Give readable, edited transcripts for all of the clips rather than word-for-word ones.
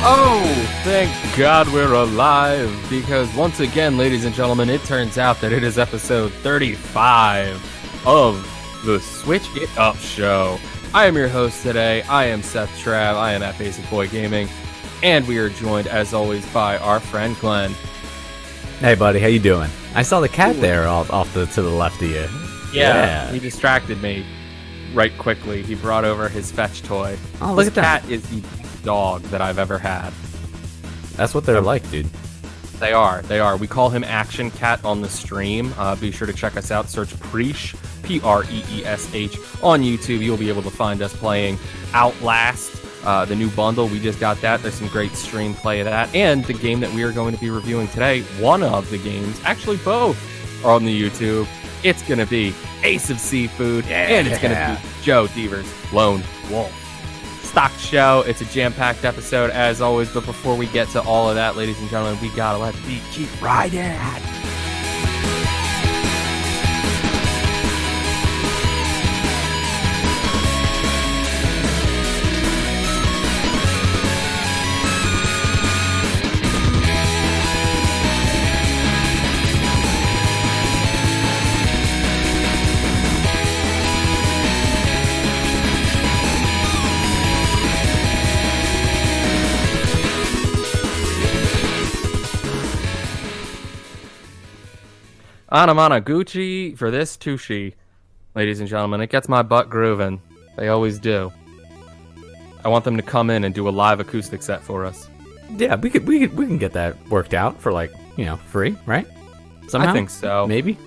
Oh, thank God we're alive, because once again, ladies and gentlemen, it turns out that it is episode 35 of the Switch It Up Show. I am your host today. I am Seth Trav. I am at Basic Boy Gaming, and we are joined, as always, by our friend Glenn. Hey, buddy, how you doing? I saw the cat there off to the left of you. Yeah, he distracted me right quickly. He brought over his fetch toy. Oh, look at that. This cat is the dog that I've ever had. That's what they're like, dude. They are. We call him Action Cat on the stream. Be sure to check us out. Search Preesh, Preesh, on YouTube. You'll be able to find us playing Outlast, the new bundle. We just got that. There's some great stream play of that. And the game that we are going to be reviewing today, one of the games, actually both, are on the YouTube. It's going to be Ace of Seafood, and it's going to be Joe Deaver's Lone Wolf. Stock show. It's a jam-packed episode as always, but before we get to all of that, ladies and gentlemen, we gotta let the beat keep riding. Anamana Gucci for this Tushi, ladies and gentlemen. It gets my butt grooving. They always do. I want them to come in and do a live acoustic set for us. Yeah, we can get that worked out for free, right? Somehow? I think so. Maybe.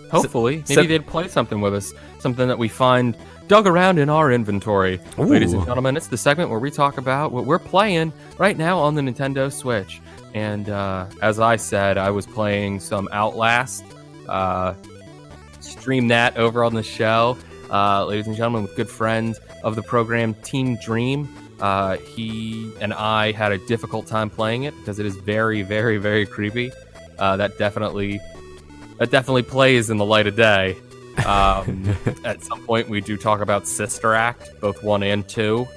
Hopefully. Maybe they'd play something with us. Something that we find dug around in our inventory. Ooh. Ladies and gentlemen, it's the segment where we talk about what we're playing right now on the Nintendo Switch. And as I said, I was playing some Outlast. Stream that over on the show. Ladies and gentlemen, with good friends of the program, Team Dream. He and I had a difficult time playing it because it is very, very, very creepy. That definitely plays in the light of day. At some point, we do talk about Sister Act, both 1 and 2.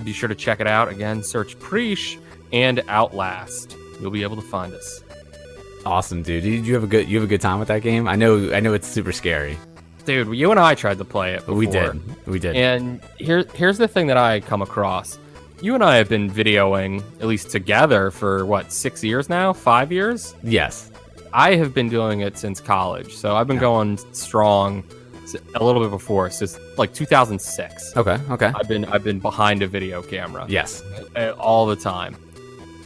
Be sure to check it out. Again, search Preesh and Outlast. You'll be able to find us. Awesome, dude. Did you have a good time with that game? I know it's super scary. Dude, you and I tried to play it before. We did. And here's the thing that I come across. You and I have been videoing, at least together, for 6 years now? 5 years? Yes. I have been doing it since college, so I've been going strong a little bit before, since 2006. Okay. I've been behind a video camera. Yes. All the time.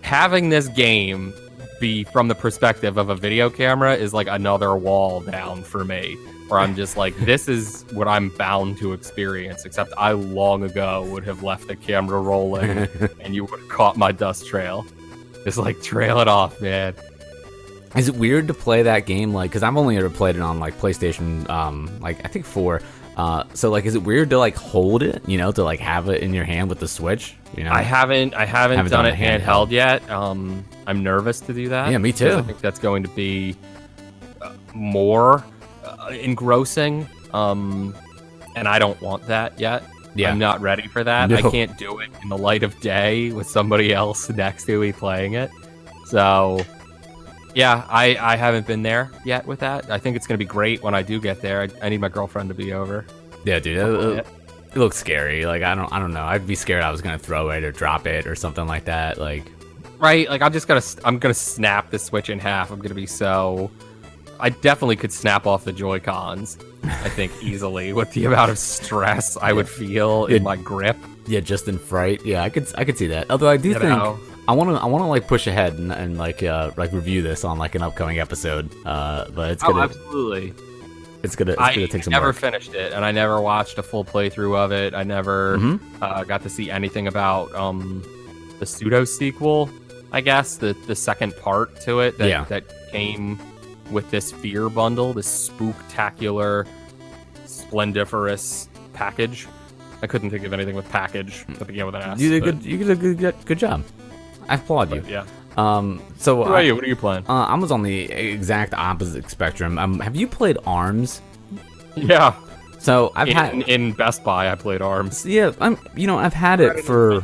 Having this game be from the perspective of a video camera is like another wall down for me, where I'm just like, this is what I'm bound to experience, except I long ago would have left the camera rolling and you would have caught my dust trail. Just trail it off, man. Is it weird to play that game because I've only ever played it on PlayStation I think 4. So is it weird to hold it, to have it in your hand with the Switch? I haven't done it handheld yet. I'm nervous to do that. Yeah, me too. I think that's going to be more engrossing, and I don't want that yet. Yeah. I'm not ready for that. No. I can't do it in the light of day with somebody else next to me playing it. So, yeah, I haven't been there yet with that. I think it's going to be great when I do get there. I need my girlfriend to be over. Yeah, dude. It looks scary. I don't know. I'd be scared I was gonna throw it or drop it or something like that. Right. I'm gonna snap the Switch in half. I'm gonna be so. I definitely could snap off the Joy-Cons. I think easily with the amount of stress I would feel in my grip. Yeah, just in fright. Yeah, I could see that. Although I do think I wanna push ahead and review this on an upcoming episode. But it's gonna absolutely. It's gonna take some I never work. finished it, and I never watched a full playthrough of it. I never got to see anything about the pseudo sequel. I guess the second part to it that came with this Fear bundle, this spooktacular, splendiferous package. I couldn't think of anything with package that began with an S. You did a good job. I applaud you. Yeah. So what are you? What are you playing? I was on the exact opposite spectrum. Have you played ARMS? Yeah. So I've in Best Buy, I played ARMS. Yeah, I've had it for.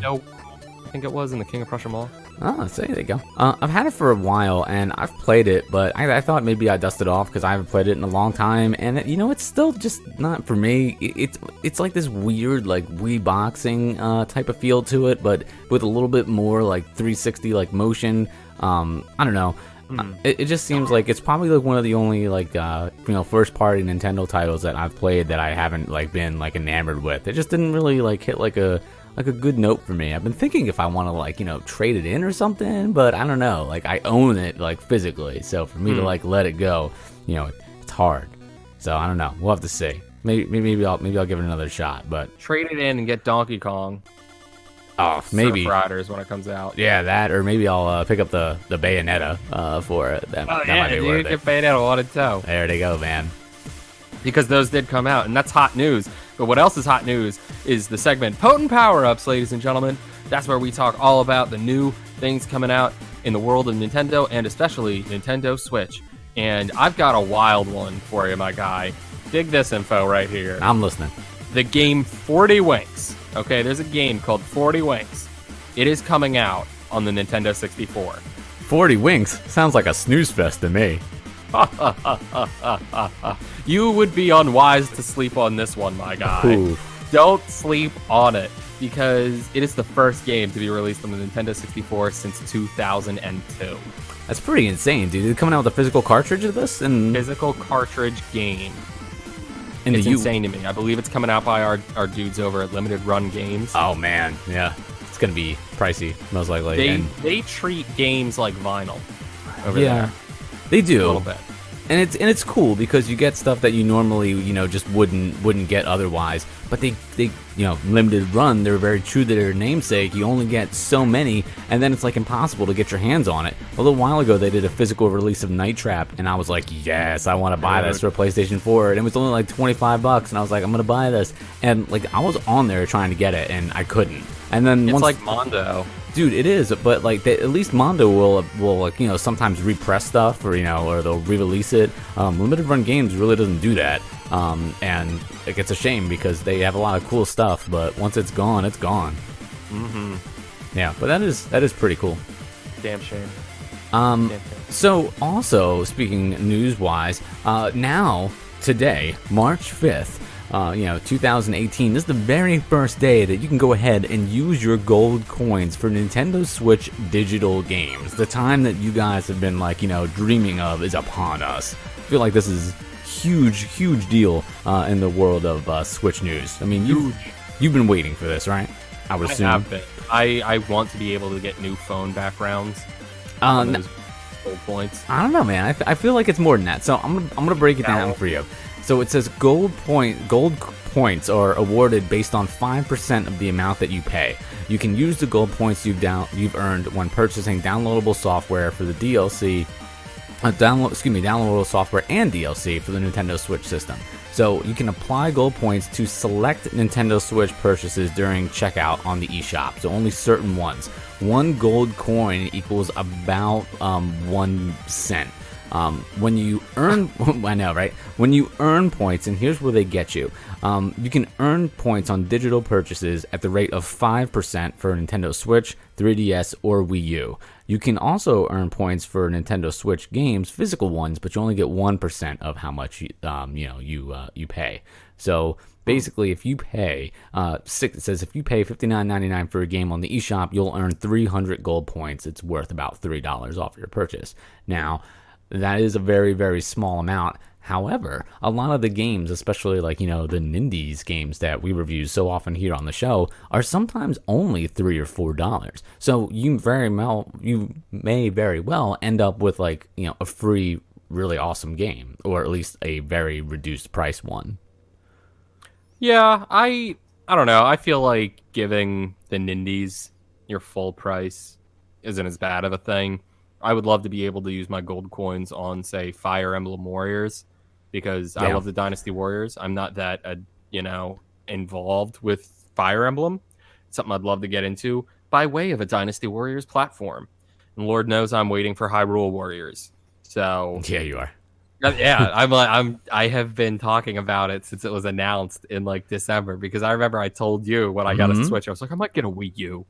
think it was, in the King of Prussia Mall. Oh, so there you go. I've had it for a while, and I've played it, but I thought maybe I dusted off because I haven't played it in a long time, and it's still just not for me. It's like this weird, like, Wii boxing type of feel to it, but with a little bit more, like, 360, like, motion. I don't know. It just seems like it's probably like one of the only like first party Nintendo titles that I've played that I haven't like been like enamored with. It just didn't really like hit like a good note for me. I've been thinking if I want to like trade it in or something, but I don't know. Like I own it like physically, so for me to like let it go, it's hard. So I don't know. We'll have to see. Maybe I'll give it another shot. But trade it in and get Donkey Kong. Oh, maybe Surf Riders when it comes out. Yeah, that, or maybe I'll pick up the Bayonetta for it. That might be worth it. Get Bayonetta on it too. There they go, man. Because those did come out, and that's hot news. But what else is hot news is the segment Potent Power-Ups, ladies and gentlemen. That's where we talk all about the new things coming out in the world of Nintendo, and especially Nintendo Switch. And I've got a wild one for you, my guy. Dig this info right here. I'm listening. The game 40 Winks. Okay, there's a game called 40 Winks. It is coming out on the Nintendo 64. 40 Winks? Sounds like a snooze fest to me. You would be unwise to sleep on this one, my guy. Ooh. Don't sleep on it, because it is the first game to be released on the Nintendo 64 since 2002. That's pretty insane, dude. They're coming out with a physical cartridge of this? Physical cartridge game. And it's insane to me. I believe it's coming out by our dudes over at Limited Run Games. Oh, man. Yeah. It's going to be pricey, most likely. They treat games like vinyl over there. They do. A little bit. And it's cool because you get stuff that you normally, just wouldn't get otherwise. But they Limited Run, they're very true to their namesake. You only get so many, and then it's like impossible to get your hands on it. A little while ago, they did a physical release of Night Trap, and I was like, yes, I want to buy this for PlayStation 4. And it was only like $25, and I was like, I'm gonna buy this. And like I was on there trying to get it, and I couldn't. And then it's like Mondo. Dude, it is, but like at least Mondo will like sometimes repress stuff or or they'll re-release it. Limited Run Games really doesn't do that, and like it's a shame because they have a lot of cool stuff, but once it's gone, it's gone. Yeah, but that is pretty cool. Damn shame. So also speaking news-wise, now today, March 5th. 2018, this is the very first day that you can go ahead and use your gold coins for Nintendo Switch digital games. The time that you guys have been dreaming of is upon us. I feel like this is huge deal in the world of Switch news. I mean, you've been waiting for this, right? I would assume. I have been. I want to be able to get new phone backgrounds. Gold points. I don't know, man. I feel like it's more than that. So I'm gonna break it down for you. So it says gold points are awarded based on 5% of the amount that you pay. You can use the gold points you've earned when purchasing downloadable software for the DLC, downloadable software and DLC for the Nintendo Switch system. So you can apply gold points to select Nintendo Switch purchases during checkout on the eShop. So only certain ones. 1 gold coin equals about 1 cent. When you earn, I know, right? When you earn points, and here's where they get you. You can earn points on digital purchases at the rate of 5% for Nintendo Switch, 3DS, or Wii U. You can also earn points for Nintendo Switch games, physical ones, but you only get 1% of how much you pay. So basically, if you pay it says if you pay $59.99 for a game on the eShop, you'll earn 300 gold points. It's worth about $3 off your purchase. Now, that is a very, very small amount. However, a lot of the games, especially like, the Nindies games that we review so often here on the show, are sometimes only $3 or $4. So you may very well end up with like, a free, really awesome game, or at least a very reduced price one. Yeah, I don't know. I feel like giving the Nindies your full price isn't as bad of a thing. I would love to be able to use my gold coins on, say, Fire Emblem Warriors, because I love the Dynasty Warriors. I'm not that, involved with Fire Emblem. It's something I'd love to get into by way of a Dynasty Warriors platform. And Lord knows I'm waiting for Hyrule Warriors. So yeah, you are. Yeah, I have been talking about it since it was announced in like December, because I remember I told you when I got a Switch, I was like, I might get a Wii U.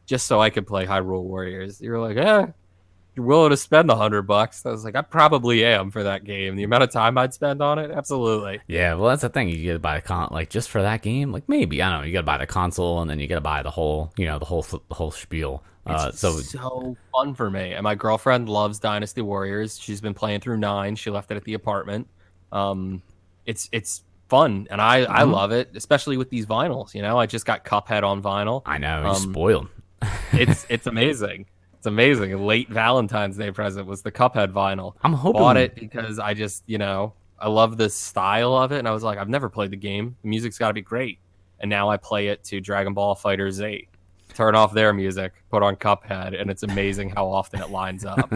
just so I could play Hyrule Warriors. You were like, you're willing to spend $100. I was like, I probably am for that game. The amount of time I'd spend on it, absolutely. Yeah, well, that's the thing. You gotta buy like just for that game, like maybe I don't know. You gotta buy the console, and then you gotta buy the whole, the whole spiel. It's so fun for me. And my girlfriend loves Dynasty Warriors. She's been playing through 9. She left it at the apartment. It's fun, and I love it, especially with these vinyls. I just got Cuphead on vinyl. I know, you're spoiled. It's amazing. It's amazing. A late Valentine's Day present was the Cuphead vinyl. I'm hoping bought it because I just, I love the style of it, and I was like, I've never played the game. The music's got to be great, and now I play it to Dragon Ball FighterZ 8. Turn off their music, put on Cuphead, and it's amazing how often it lines up.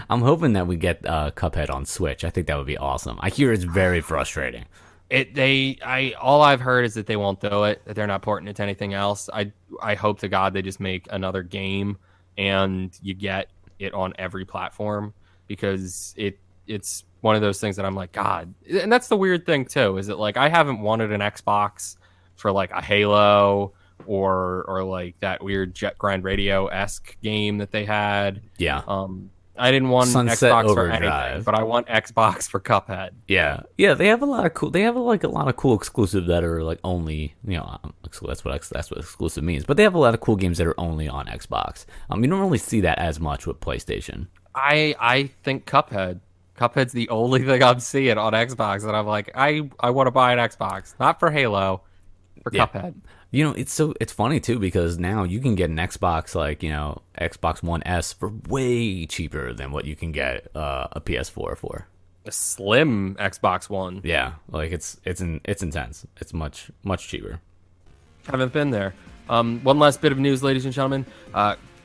I'm hoping that we get Cuphead on Switch. I think that would be awesome. I hear it's very frustrating. All I've heard is that they won't do it, that they're not porting it to anything else. I hope to God they just make another game and you get it on every platform, because it's one of those things that I'm like, God. And that's the weird thing too, is that like I haven't wanted an Xbox for like a Halo or like that weird Jet Grind Radio-esque game that they had. Yeah. I didn't want Sunset Xbox Overdrive. for anything, but I want Xbox for Cuphead. Yeah, they have a lot of cool. They have like a lot of cool exclusives that are like only, that's what exclusive means. But they have a lot of cool games that are only on Xbox. You don't really see that as much with PlayStation. I think Cuphead's the only thing I'm seeing on Xbox, and I'm like, I want to buy an Xbox, not for Halo, for Cuphead. It's funny too, because now you can get an Xbox, like, Xbox One S for way cheaper than what you can get a PS4 for. A slim Xbox One. Yeah, like it's intense. It's much cheaper. Haven't been there. One last bit of news, ladies and gentlemen.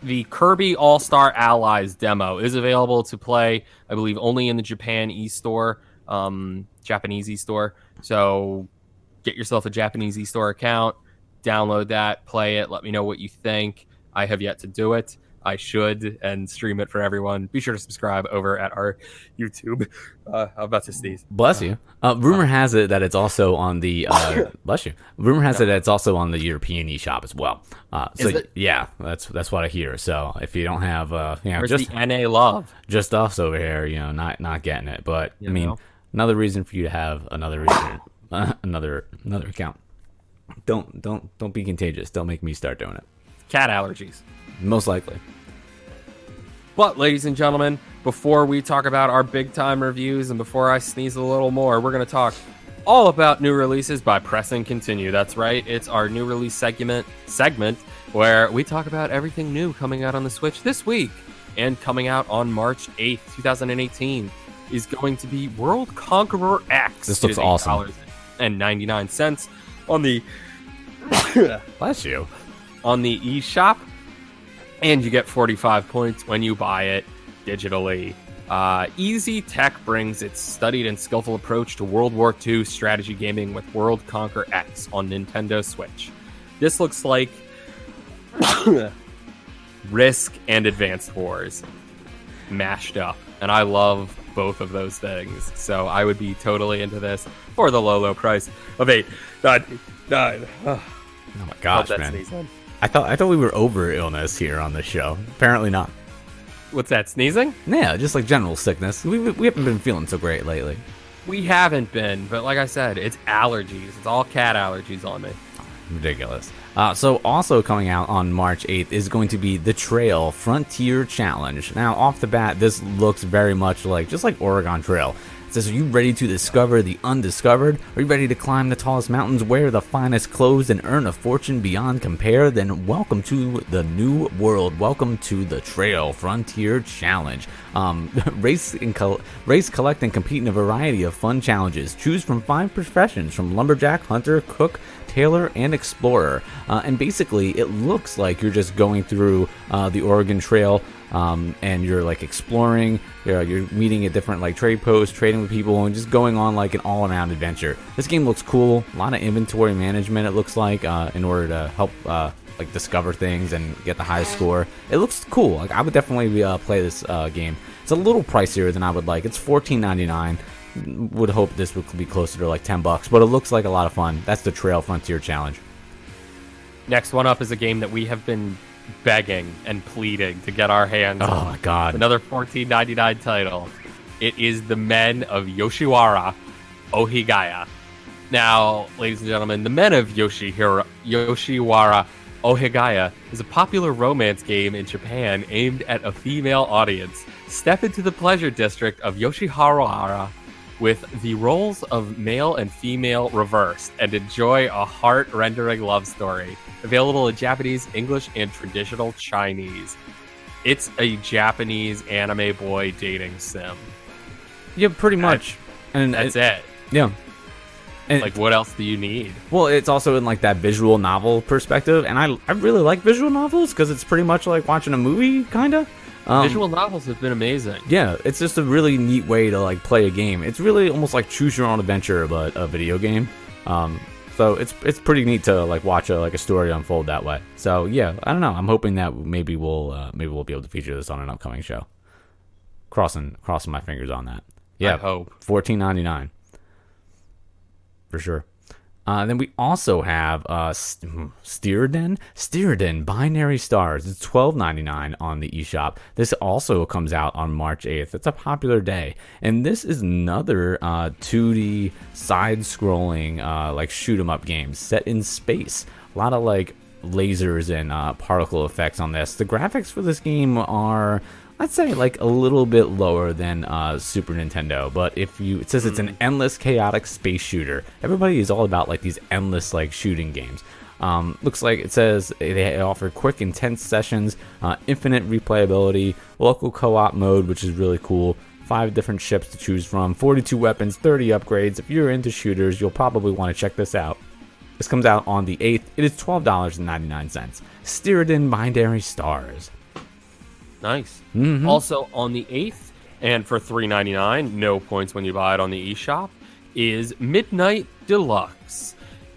The Kirby All-Star Allies demo is available to play, I believe, only in the Japanese e-store. So get yourself a Japanese e-store account. Download that, play it, let me know what you think. I have yet to do it. I should, and stream it for everyone. Be sure to subscribe over at our YouTube. I'm about to sneeze. Bless you. Rumor has it that it's also on the bless you. Rumor has it that it's also on the European eShop as well. Yeah, that's what I hear. So if you don't have where's just the NA love? Just us over here, not getting it. But another reason for you to have another account. Don't be contagious. Don't make me start doing it. Cat allergies. Most likely. But, ladies and gentlemen, before we talk about our big-time reviews and before I sneeze a little more, we're going to talk all about new releases by pressing continue. That's right. It's our new release segment where we talk about everything new coming out on the Switch this week. And coming out on March 8th, 2018 is going to be World Conqueror X. This looks awesome. $8.99 on the bless you, on the eShop, and you get 45 points when you buy it digitally. Easy Tech brings its studied and skillful approach to World War II strategy gaming with World Conquer X on Nintendo Switch. This looks like Risk and Advanced Wars mashed up, and I love both of those things, so I would be totally into this for the low price of $8.99. Oh my gosh, man! I thought we were over illness here on this show. Apparently not. What's that, sneezing? Yeah, just like general sickness. We haven't been feeling so great lately. We haven't been, but like I said, it's allergies. It's all cat allergies on me. Ridiculous. So also coming out on March 8th is going to be the Trail Frontier Challenge. Now, off the bat, this looks very much just like Oregon Trail. It says, are you ready to discover the undiscovered? Are you ready to climb the tallest mountains, wear the finest clothes, and earn a fortune beyond compare? Then welcome to the new world. Welcome to the Trail Frontier Challenge. Race, collect, and compete in a variety of fun challenges. Choose from 5 professions, from lumberjack, hunter, cook, tailor, and explorer. And basically, it looks like you're just going through the Oregon Trail, and you're exploring. You're meeting at different trade posts, trading with people, and just going on an all-around adventure. This game looks cool. A lot of inventory management, it looks like, in order to help discover things and get the highest score. It looks cool. I would definitely play this game. It's a little pricier than I would like. It's $14.99. Would hope this would be closer to $10, but it looks like a lot of fun. That's the Trail Frontier Challenge. Next one up is a game that we have been begging and pleading to get our hands on. Oh my god. Another $14.99 title. It is the Men of Yoshiwara Ohigaya. Now, ladies and gentlemen, the Men of Yoshiwara Ohigaya is a popular romance game in Japan aimed at a female audience. Step into the pleasure district of Yoshiwara with the roles of male and female reversed and enjoy a heart-rendering love story. Available in Japanese, English, and traditional Chinese. It's a Japanese anime boy dating sim. Yeah, pretty much. And that's it. Yeah. And like, what else do you need? Well, it's also in like that visual novel perspective, and I really like visual novels because it's pretty much like watching a movie, kind of. Visual novels have been amazing. Yeah, it's just a really neat way to like play a game. It's really almost like choose your own adventure, but a video game. So it's pretty neat to like watch a story unfold that way. So yeah, I don't know. I'm hoping that maybe we'll be able to feature this on an upcoming show. Crossing my fingers on that. Yeah, I hope. $14.99 for sure. Then we also have Steerden Binary Stars. It's $12.99 on the eShop. This also comes out on March 8th. It's a popular day. And this is another 2D side-scrolling like shoot-'em-up game set in space. A lot of like lasers and particle effects on this. The graphics for this game are, I'd say, like a little bit lower than Super Nintendo, but it says it's an endless chaotic space shooter. Everybody is all about like these endless like shooting games. Looks like it says they offer quick, intense sessions, infinite replayability, local co-op mode, which is really cool. 5 different ships to choose from, 42 weapons, 30 upgrades. If you're into shooters, you'll probably want to check this out. This comes out on the 8th. It is $12.99. Steerden Binary Stars. Nice. Mm-hmm. Also on the 8th, and for $3.99, no points when you buy it on the eShop, is Midnight Deluxe.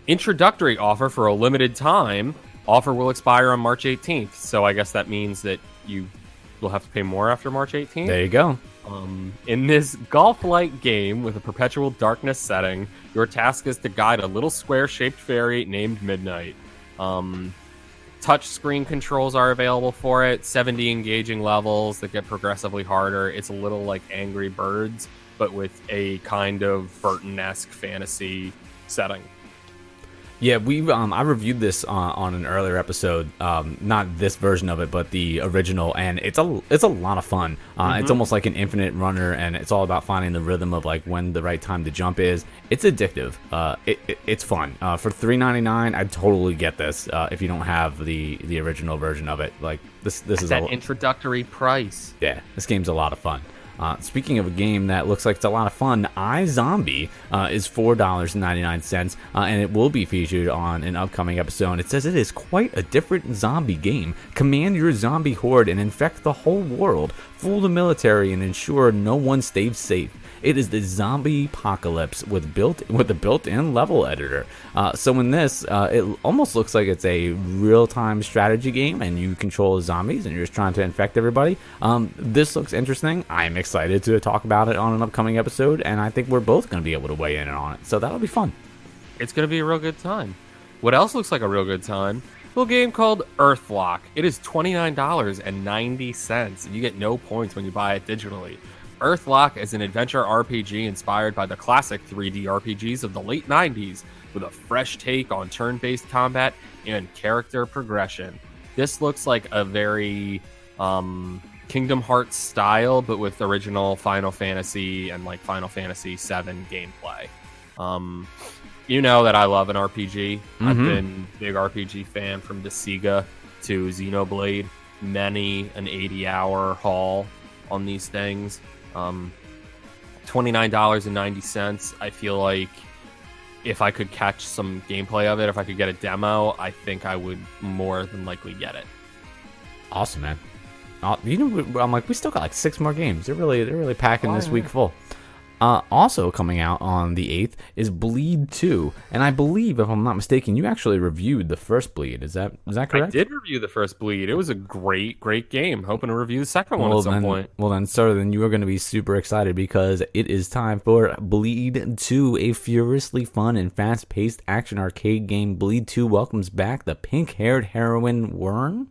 Introductory offer for a limited time. Offer will expire on March 18th, so I guess that means that you will have to pay more after March 18th. There you go. In this golf-like game with a perpetual darkness setting, your task is to guide a little square-shaped fairy named Midnight. Touch screen controls are available for it, 70 engaging levels that get progressively harder. It's a little like Angry Birds, but with a kind of Burton-esque fantasy setting. Yeah, I reviewed this on an earlier episode, not this version of it, but the original, and it's a lot of fun. It's almost like an infinite runner, and it's all about finding the rhythm of like when the right time to jump is. It's addictive. It's fun. For $3.99, I'd totally get this if you don't have the original version of it. Like this is that introductory price. Yeah, this game's a lot of fun. Speaking of a game that looks like it's a lot of fun, iZombie is $4.99, and it will be featured on an upcoming episode. It says it is quite a different zombie game. Command your zombie horde and infect the whole world, fool the military, and ensure no one stays safe. It is the zombie apocalypse with a built-in level editor. So in this, it almost looks like it's a real-time strategy game, and you control zombies, and you're just trying to infect everybody. This looks interesting. I'm excited to talk about it on an upcoming episode, and I think we're both going to be able to weigh in on it. So that'll be fun. It's going to be a real good time. What else looks like a real good time? A little game called Earthlock. It is $29.90, and you get no points when you buy it digitally. Earthlock is an adventure RPG inspired by the classic 3D RPGs of the late 90s, with a fresh take on turn-based combat and character progression. This looks like a very Kingdom Hearts style, but with original Final Fantasy and like Final Fantasy VII gameplay. You know that I love an RPG. I've been a big RPG fan from Sega to Xenoblade, many an 80-hour haul on these things. $29.90. I feel like if I could catch some gameplay of it, if I could get a demo, I think I would more than likely get it. Awesome, man. I'm like, we still got like 6 more games. They're really packing this week full. Also coming out on the 8th is Bleed 2, and I believe, if I'm not mistaken, you actually reviewed the first Bleed. Is that correct? I did review the first Bleed. It was a great game. Hoping to review the second one at some point. Well then, sir, then you are going to be super excited because it is time for Bleed 2, a furiously fun and fast-paced action arcade game. Bleed 2 welcomes back the pink-haired heroine Wern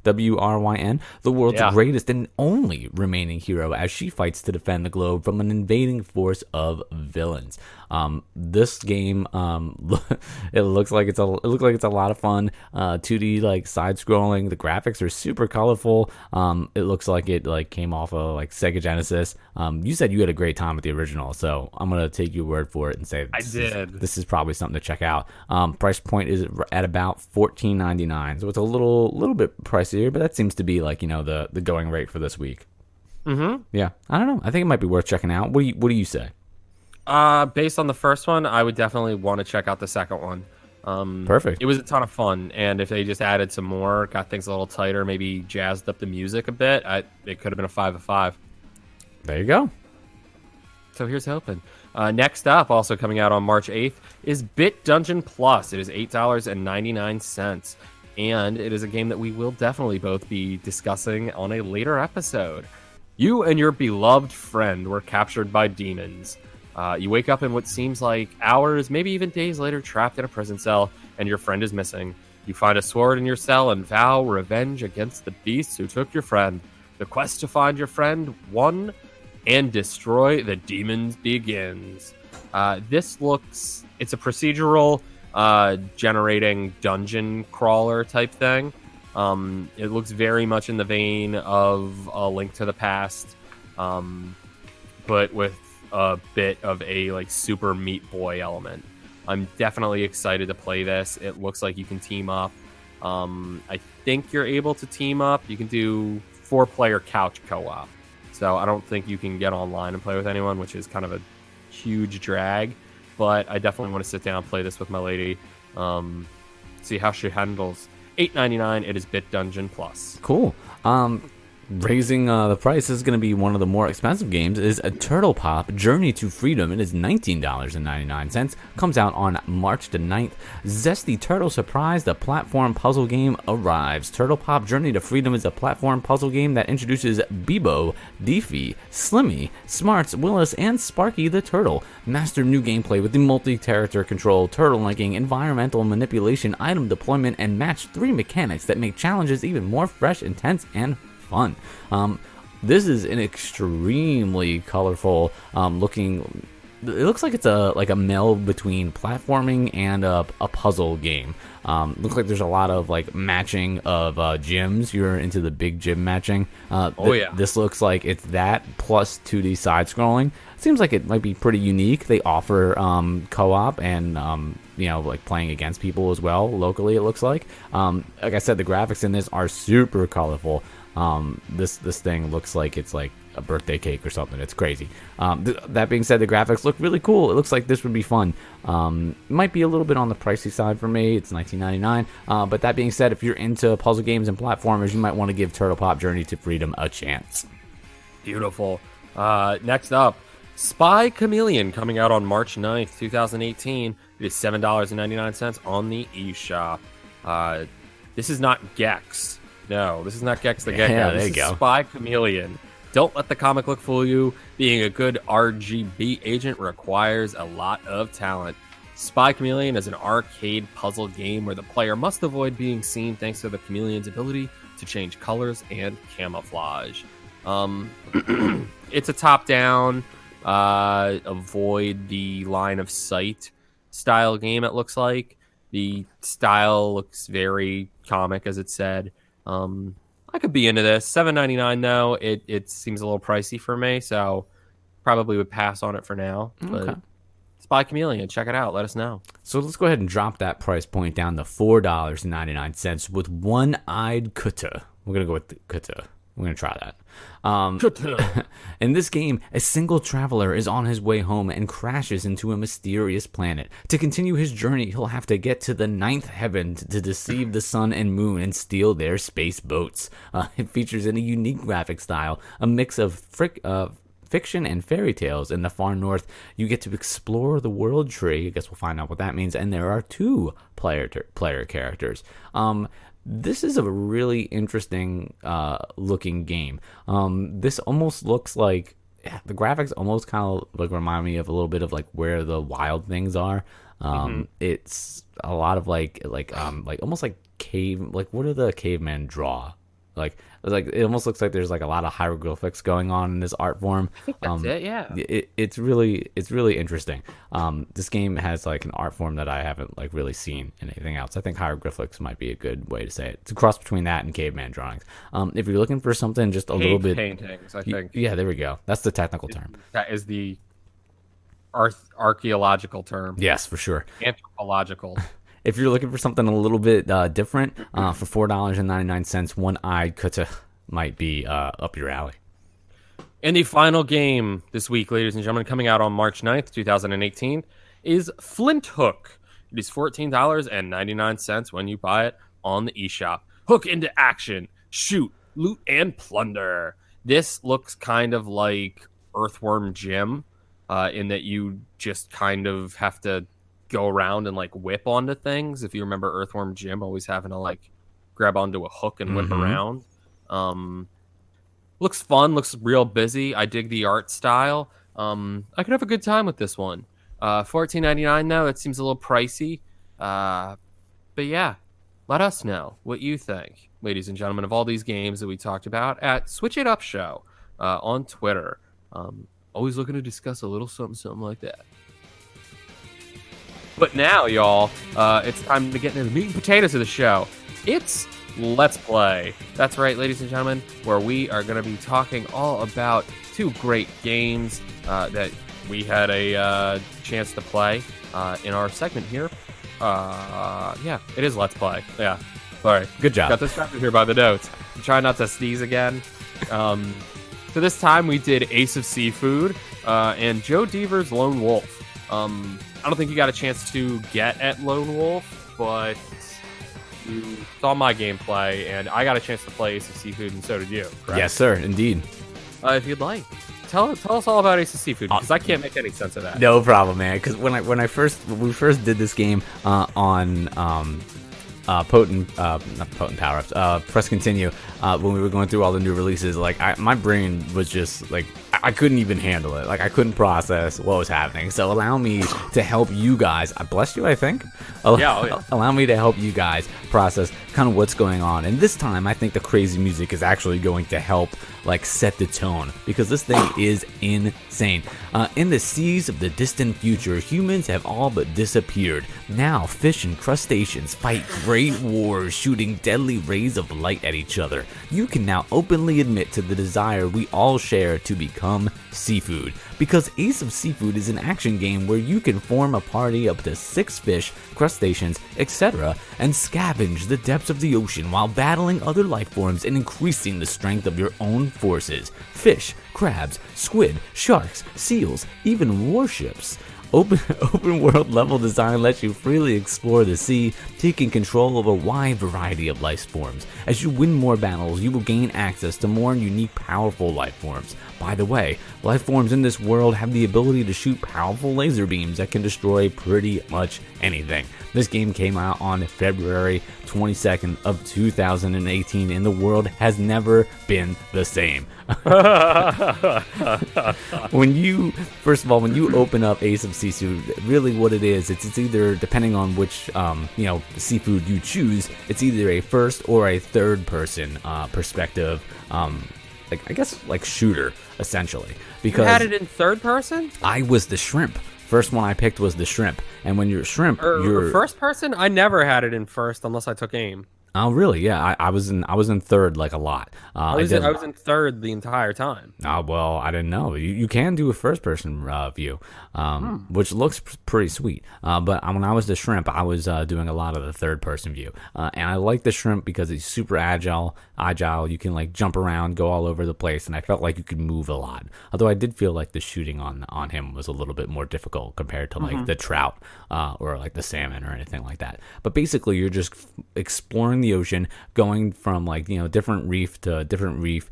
Wryn, the world's Yeah. greatest and only remaining hero, as she fights to defend the globe from an invading force of villains. This game, it looks like it's a lot of fun. 2D like side scrolling. The graphics are super colorful. It looks like it like came off of like Sega Genesis. You said you had a great time with the original, so I'm gonna take your word for it and say this is probably something to check out. Price point is at about $14.99, so it's a little bit pricier, but that seems to be like the going rate for this week. Yeah, I don't know. I think it might be worth checking out. What do you say? Based on the first one, I would definitely want to check out the second one. Perfect. It was a ton of fun, and if they just added some more, got things a little tighter, maybe jazzed up the music a bit, it could have been a 5 of 5. There you go. So here's hoping. Next up, also coming out on March 8th, is Bit Dungeon Plus. It is $8.99, and it is a game that we will definitely both be discussing on a later episode. You and your beloved friend were captured by demons. You wake up in what seems like hours, maybe even days later, trapped in a prison cell, and your friend is missing. You find a sword in your cell and vow revenge against the beasts who took your friend. The quest to find your friend, one, and destroy the demons begins. It's a procedural generating dungeon crawler type thing. It looks very much in the vein of A Link to the Past, but with a bit of a like Super Meat Boy element. I'm definitely excited to play this. It looks like you can team up. I think you're able to team up. You can do 4-player couch co-op. So I don't think you can get online and play with anyone, which is kind of a huge drag. But I definitely want to sit down and play this with my lady. See how she handles. $8.99. It is Bit Dungeon Plus. Cool. Raising the price is going to be one of the more expensive games is a Turtle Pop Journey to Freedom. It is $19.99. Comes out on March the 9th. Zesty Turtle Surprise, the platform puzzle game, arrives. Turtle Pop Journey to Freedom is a platform puzzle game that introduces Bebo, Deefy, Slimmy, Smarts, Willis, and Sparky the Turtle. Master new gameplay with the multi-character control, turtle linking, environmental manipulation, item deployment, and match 3 mechanics that make challenges even more fresh, intense, and fun. This is an extremely colorful looking. It looks like it's a meld between platforming and a puzzle game. Looks like there's a lot of like matching of gyms. You're into the big gym matching. This looks like it's that plus 2D side scrolling. Seems like it might be pretty unique. They offer co-op and like playing against people as well locally. It looks like I said, the graphics in this are super colorful. This thing looks like it's like a birthday cake or something. It's crazy. That being said, the graphics look really cool. It looks like this would be fun. Might be a little bit on the pricey side for me. It's $19.99. But that being said, if you're into puzzle games and platformers, you might want to give Turtle Pop Journey to Freedom a chance. Beautiful. Next up, Spy Chameleon, coming out on March 9th, 2018. It is $7.99 on the eShop. This is not Gex. No, this is not Gex the Gecko. Yeah, this there you is go. Spy Chameleon. Don't let the comic look fool you. Being a good RGB agent requires a lot of talent. Spy Chameleon is an arcade puzzle game where the player must avoid being seen thanks to the chameleon's ability to change colors and camouflage. It's a top-down, avoid the line of sight style game, it looks like. The style looks very comic, as it said. I could be into this. $7.99 though. It seems a little pricey for me, so probably would pass on it for now. But Okay. Spy Chameleon, check it out. Let us know. So let's go ahead and drop that price point down to $4.99 with One-Eyed Kuta. We're gonna go with Kuta. We're gonna try that. In this game, a single traveler is on his way home and crashes into a mysterious planet. To continue his journey, he'll have to get to the 9th heaven to deceive the sun and moon and steal their space boats. It features in a unique graphic style, a mix of fiction and fairy tales. In the far north, you get to explore the world tree. I guess we'll find out what that means. And there are 2 player characters. This is a really interesting looking game. This almost looks like the graphics almost kind of like remind me of a little bit of like Where the Wild Things Are. It's a lot of like almost like cave, like what do the cavemen draw? Like it almost looks like there's like a lot of hieroglyphics going on in this art form. I think that's it. Yeah. It's really interesting. This game has like an art form that I haven't like really seen in anything else. I think hieroglyphics might be a good way to say it. It's a cross between that and caveman drawings. If you're looking for something just a little bit paintings, I think. Yeah, there we go. That's the technical term. That is the archaeological term. Yes, for sure. Anthropological. If you're looking for something a little bit different, for $4.99, One-Eyed Kuta might be up your alley. And the final game this week, ladies and gentlemen, coming out on March 9th, 2018, is Flint Hook. It is $14.99 when you buy it on the eShop. Hook into action, shoot, loot, and plunder. This looks kind of like Earthworm Jim, in that you just kind of have to go around and like whip onto things. If you remember Earthworm Jim always having to like grab onto a hook and whip around. Looks fun, looks real busy. I dig the art style. I could have a good time with this one. $14.99 though, it seems a little pricey. But yeah, let us know what you think, ladies and gentlemen, of all these games that we talked about at Switch It Up Show on Twitter. Always looking to discuss a little something like that. But now, y'all, it's time to get into the meat and potatoes of the show. It's Let's Play. That's right, ladies and gentlemen, where we are going to be talking all about two great games that we had a chance to play in our segment here. Yeah, it is Let's Play. Yeah. Sorry. Good job. Got distracted here by the notes. I'm trying not to sneeze again. So this time we did Ace of Seafood and Joe Deaver's Lone Wolf. I don't think you got a chance to get at Lone Wolf, but you saw my gameplay, and I got a chance to play Ace of Seafood, and so did you, correct? Yes, sir, indeed. If you'd like, tell us all about Ace of Seafood, because I can't make any sense of that. No problem, man. Because when we first did this game on not Potent Powerups, Press Continue, when we were going through all the new releases, like my brain was just like I couldn't even handle it. Like I couldn't process what was happening. So allow me to help you guys. I blessed you, I think. Allow me to help you guys process kind of what's going on. And this time, I think the crazy music is actually going to help like set the tone, because this thing is insane. In the seas of the distant future, humans have all but disappeared. Now, fish and crustaceans fight great wars, shooting deadly rays of light at each other. You can now openly admit to the desire we all share to become seafood, because Ace of Seafood is an action game where you can form a party up to 6 fish, crustaceans, etc., and scavenge the depths of the ocean while battling other life forms and increasing the strength of your own forces. Fish, crabs, squid, sharks, seals, even warships. Open world level design lets you freely explore the sea, taking control of a wide variety of life forms. As you win more battles, you will gain access to more unique, powerful life forms. By the way, life forms in this world have the ability to shoot powerful laser beams that can destroy pretty much anything. This game came out on February 22nd of 2018, and the world has never been the same. When you open up Ace of Seafood, really what it is, it's either, depending on which seafood you choose, it's either a first or a third person perspective, like shooter, essentially. Because you had it in third person? I was the shrimp. First one I picked was the shrimp, and when you're a shrimp, you're first person. I never had it in first unless I took aim. Oh really? Yeah, I was in third like a lot. I was in third the entire time. Well, I didn't know. You can do a first person view, which looks pretty sweet. But when I was the shrimp, I was doing a lot of the third person view, and I like the shrimp because he's super agile. You can like jump around, go all over the place, and I felt like you could move a lot. Although I did feel like the shooting on him was a little bit more difficult compared to like the trout or like the salmon or anything like that. But basically, you're just exploring the ocean, going from like different reef to different reef,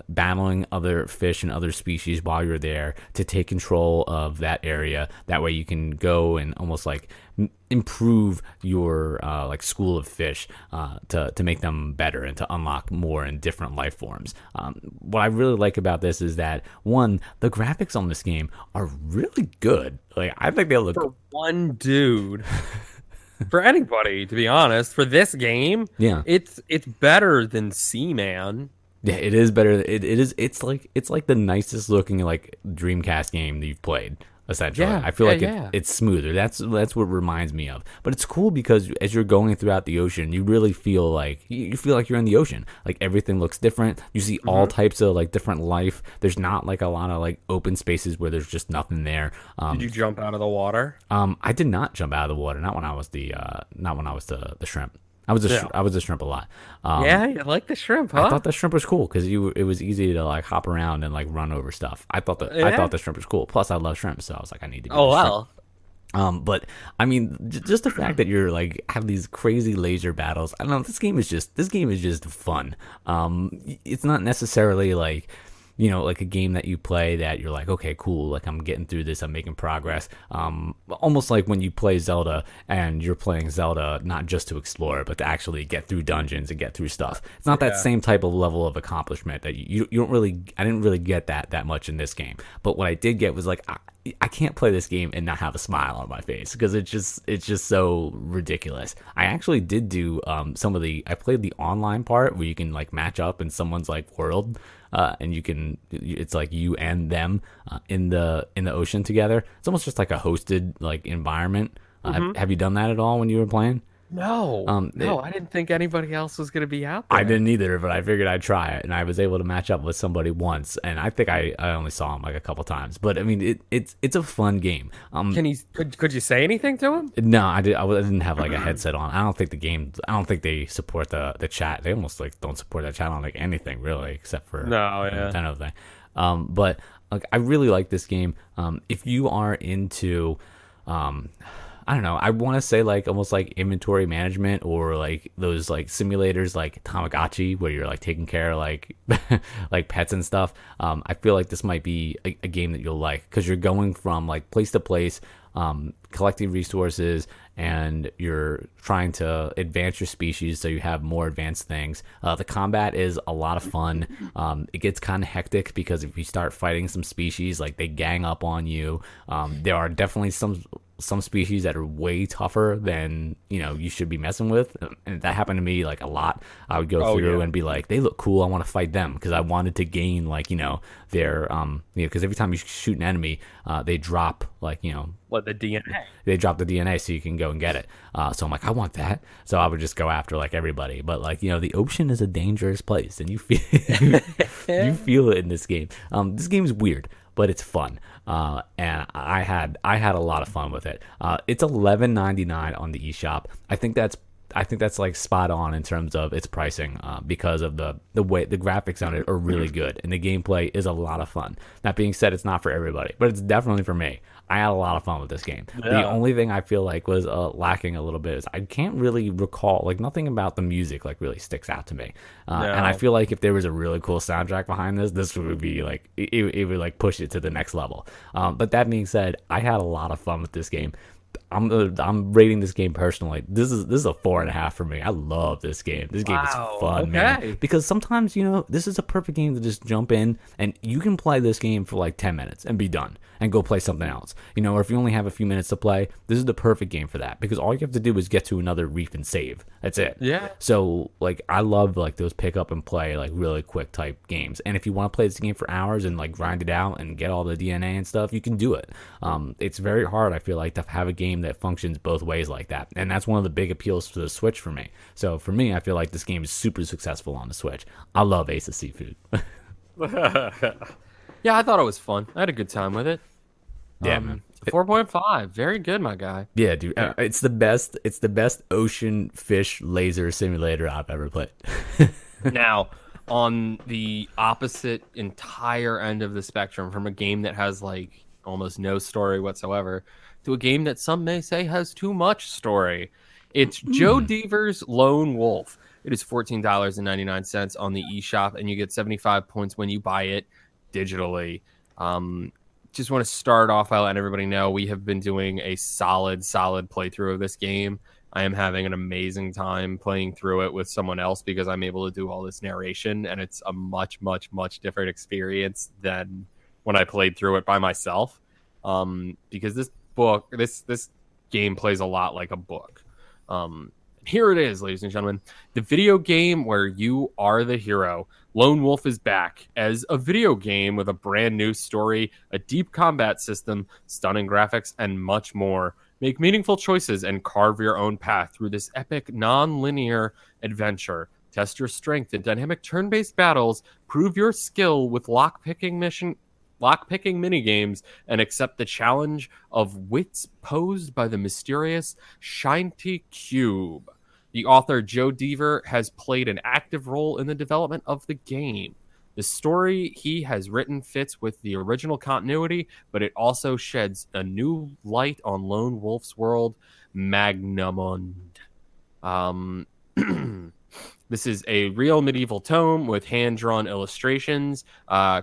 battling other fish and other species while you're there to take control of that area. That way you can go and almost like improve your like school of fish to make them better and to unlock more and different life forms. What I really like about this is that, one, the graphics on this game are really good. Like I think they look for one dude. For anybody, to be honest, for this game, Yeah. it's better than Seaman. Yeah, it is better. It is. It's like the nicest looking like Dreamcast game that you've played. Essentially, Yeah, I feel yeah, like yeah. it's smoother. That's what it reminds me of. But it's cool because as you're going throughout the ocean, you really feel like you feel like you're in the ocean. Like everything looks different. You see all types of like different life. There's not like a lot of like open spaces where there's just nothing there. Did you jump out of the water? I did not jump out of the water. Not when I was the shrimp. Yeah. I was a shrimp a lot. Yeah, you like the shrimp, I huh? thought the shrimp was cool because it was easy to like hop around and like run over stuff. I Yeah. thought the shrimp was cool. Plus, I love shrimp, so I was like, I need to be Oh the shrimp. well. But I mean, just the fact that you're like have these crazy laser battles. I don't know. This game is just fun. It's not necessarily like like a game that you play that you're like, okay, cool, like I'm getting through this, I'm making progress. Almost like when you play Zelda and you're playing Zelda not just to explore, but to actually get through dungeons and get through stuff. It's not that Yeah. same type of level of accomplishment that you don't really. I didn't really get that much in this game. But what I did get was like, I can't play this game and not have a smile on my face because it's just so ridiculous. I actually did do I played the online part where you can like match up in someone's like world. And it's like you and them in the ocean together. It's almost just like a hosted like environment. Have you done that at all when you were playing? No, no, I didn't think anybody else was gonna be out there. I didn't either, but I figured I'd try it, and I was able to match up with somebody once, and I think I only saw him like a couple times. But I mean, it's a fun game. Could you say anything to him? No, I didn't have like a headset on. I don't think I don't think they support the chat. They almost like don't support that chat on like anything really, except for No, the yeah. Nintendo thing. But like I really like this game. If you are into, I don't know, I want to say like almost like inventory management or like those like simulators like Tamagotchi where you're like taking care of like like pets and stuff. I feel like this might be a game that you'll like because you're going from like place to place, collecting resources, and you're trying to advance your species so you have more advanced things. The combat is a lot of fun. It gets kind of hectic because if you start fighting some species, like they gang up on you. There are definitely some species that are way tougher than you should be messing with, and that happened to me like a lot. I would go through yeah. and be like, they look cool, I want to fight them because I wanted to gain like their because every time you shoot an enemy, they drop like What, the DNA? they drop the DNA so you can go and get it. So I'm like, I want that. So I would just go after like everybody. But like the ocean is a dangerous place, and you feel you feel it in this game. This game's weird, but it's fun. And I had a lot of fun with it. It's $11.99 on the eShop. I think that's like spot on in terms of its pricing because of the way the graphics on it are really good and the gameplay is a lot of fun. That being said, it's not for everybody, but it's definitely for me. I had a lot of fun with this game. Yeah. The only thing I feel like was lacking a little bit is I can't really recall, like nothing about the music like really sticks out to me. And I feel like if there was a really cool soundtrack behind this would be like it would like push it to the next level. But that being said, I had a lot of fun with this game. I'm rating this game personally. This is a 4.5 for me. I love this game. This game is fun, man. Because sometimes this is a perfect game to just jump in and you can play this game for like 10 minutes and be done and go play something else. Or if you only have a few minutes to play, this is the perfect game for that because all you have to do is get to another reef and save. That's it. Yeah. So like I love like those pick up and play like really quick type games. And if you want to play this game for hours and like grind it out and get all the DNA and stuff, you can do it. It's very hard, I feel like, to have a game that functions both ways like that. And that's one of the big appeals to the Switch for me. So for me, I feel like this game is super successful on the Switch. I love Ace of Seafood. Yeah, I thought it was fun. I had a good time with it. Yeah, man. 4.5. Very good, my guy. Yeah, dude. It's the best. It's the best ocean fish laser simulator I've ever played. Now, on the opposite entire end of the spectrum, from a game that has like almost no story whatsoever to a game that some may say has too much story, it's Joe Deaver's Lone Wolf. It is $14.99 on the eShop, and you get 75 points when you buy it digitally. Just want to start off by letting everybody know we have been doing a solid playthrough of this game. I am having an amazing time playing through it with someone else because I'm able to do all this narration, and it's a much different experience than when I played through it by myself. Because this game plays a lot like a book. Here it is, ladies and gentlemen, the video game where you are the hero. Lone Wolf is back as a video game with a brand new story, a deep combat system, stunning graphics, and much more. Make meaningful choices and carve your own path through this epic, non-linear adventure. Test your strength in dynamic turn-based battles, prove your skill with lockpicking minigames, and accept the challenge of wits posed by the mysterious Shinty Cube. The author Joe Deaver has played an active role in the development of the game. The story he has written fits with the original continuity, but it also sheds a new light on Lone Wolf's world, Magnamund. This is a real medieval tome with hand-drawn illustrations.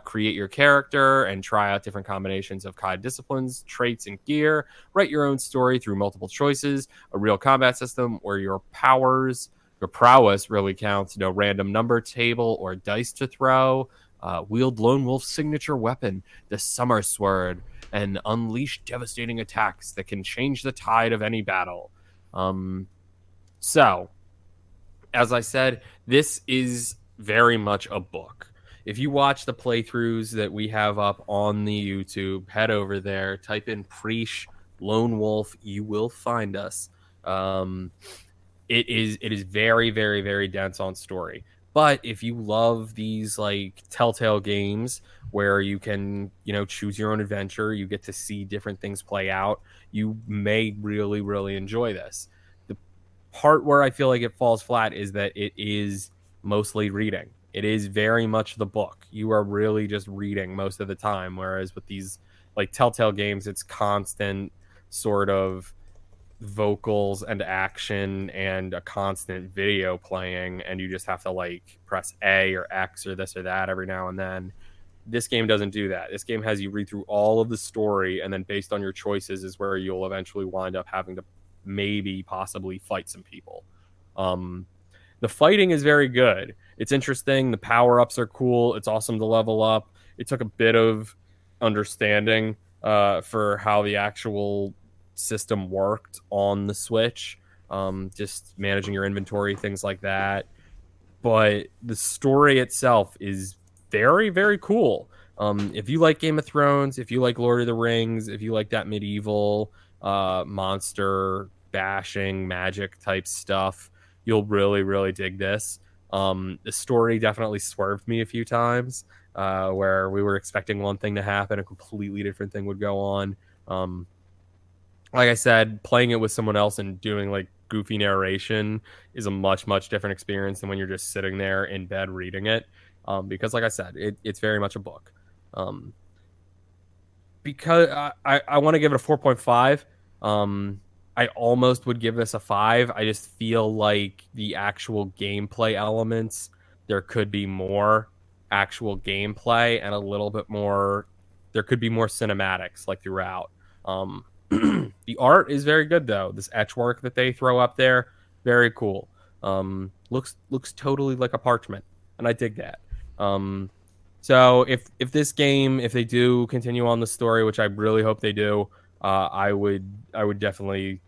Create your character and try out different combinations of Kai disciplines, traits, and gear. Write your own story through multiple choices. A real combat system where your prowess really counts. No random number table or dice to throw. Wield Lone Wolf's signature weapon, the Summer Sword, and unleash devastating attacks that can change the tide of any battle. As I said, this is very much a book. If you watch the playthroughs that we have up on the YouTube, head over there, type in Preach Lone Wolf, you will find us. It is very, very, very dense on story. But if you love these like Telltale games where you can, choose your own adventure, you get to see different things play out, you may really, really enjoy this. Part where I feel like it falls flat is that it is mostly reading. It is very much the book. You are really just reading most of the time, whereas with these like Telltale games, it's constant sort of vocals and action and a constant video playing, and you just have to like press A or X or this or that every now and then. This game doesn't do that. This game has you read through all of the story, and then based on your choices is where you'll eventually wind up having to possibly fight some people. The fighting is very good. It's interesting. The power-ups are cool. It's awesome to level up. It took a bit of understanding for how the actual system worked on the Switch. Just managing your inventory, things like that. But the story itself is very, very cool. If you like Game of Thrones, if you like Lord of the Rings, if you like that medieval monster bashing magic type stuff, you'll really, really dig this. The story definitely swerved me a few times where we were expecting one thing to happen, a completely different thing would go on. Like I said, playing it with someone else and doing like goofy narration is a much, much different experience than when you're just sitting there in bed reading it. Because like I said, it's very much a book. Because I want to give it a 4.5. I almost would give this a 5. I just feel like the actual gameplay elements, there could be more actual gameplay and a little bit more. There could be more cinematics like throughout. The art is very good though. This etch work that they throw up there, very cool. Looks totally like a parchment, and I dig that. So if this game, if they do continue on the story, which I really hope they do, I would definitely,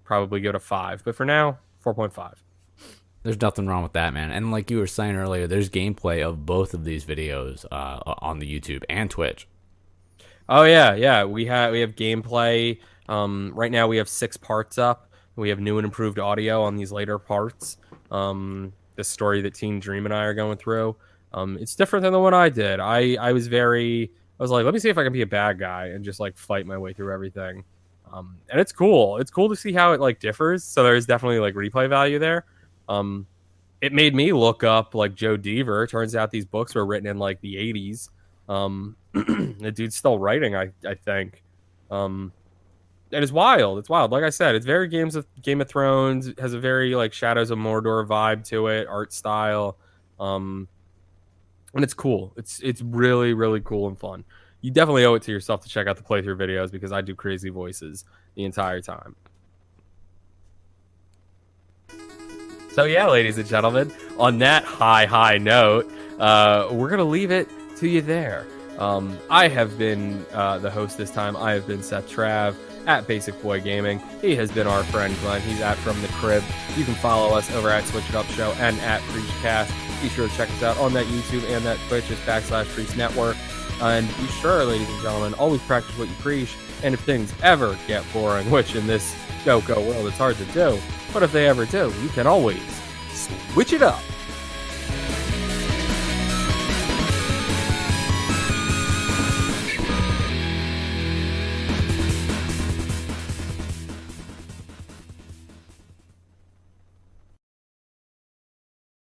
probably go to 5. But for now, 4.5. There's nothing wrong with that, man. And like you were saying earlier, there's gameplay of both of these videos on the YouTube and Twitch. Oh yeah. We have gameplay. Right now we have 6 parts up. We have new and improved audio on these later parts. The story that Teen Dream and I are going through. It's different than the one I did. I was like, let me see if I can be a bad guy and just like fight my way through everything. And it's cool. It's cool to see how it like differs. So there's definitely like replay value there. It made me look up like Joe Deaver. Turns out these books were written in like the 80s. The dude's still writing, I think. And it's wild. It's wild. Like I said, it's very Game of Thrones. It has a very like Shadows of Mordor vibe to it, art style. And it's cool. It's really, really cool and fun. You definitely owe it to yourself to check out the playthrough videos because I do crazy voices the entire time. So yeah, ladies and gentlemen, on that high note, we're going to leave it to you there. I have been the host this time. I have been Seth Trav, at Basic Boy Gaming. He has been our friend Glenn. He's at From the Crib. You can follow us over at Switch It Up Show and at PreachCast. Be sure to check us out on that YouTube and that Twitch. It's /Preach Network. And be sure, ladies and gentlemen, always practice what you preach. And if things ever get boring, which in this go-go world it's hard to do, but if they ever do, you can always switch it up.